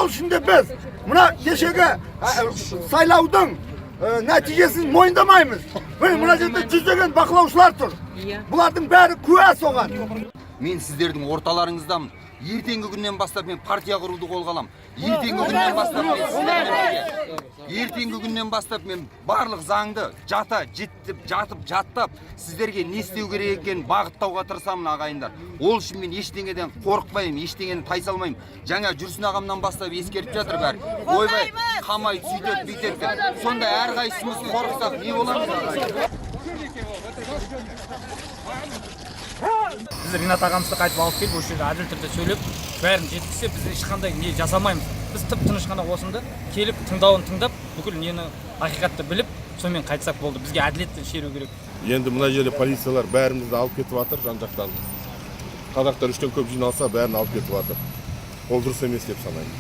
Ол үшін де біз мына кешегі сайлаудың нәтижесін мойындамаймыз. Мына жерде жүздеген бақылаушылар тұр. Бұлардың бәрі куә соған. Мен сіздердің орталарыңыздамын. Ертеңгі күннен бастап мен партия құруды қолға аламын. Ертеңгі күннен бастап мен барлық заңды жатып жаттап сіздерге не істеу керек екенін бағыттауға тырысамын ағайындар. Ол үшін мен ештеңеден қорықпаймын, ештеңені тайсалмаймын. Жаңа Жүрсін ағамнан бастап ескертіп жатыр бәрі. Ойбай, қамай сөйтеді, бүйтеді. Сонда әрқайсымыз қорықсақ не боламыз? Біз Ринат ағамызды қайтып алып келіп, осы жерде әділ түрде сөйлеп, бәрін жеткізсе, біз ешқандай не жасамаймыз. Біз тып-тыныш қана осында келіп, тыңдауын тыңдап, бүкіл нені ақиқатты біліп, сонымен қайтсақ болды. Бізге әділетті шеру керек. Енді мына жерде полициялар бәрімізді алып кетіп жатыр жан-жақтан. Қазақтар үштен көп жиналса, бәрін алып кетіп жатыр. Ол дұрыс емес деп санаймын.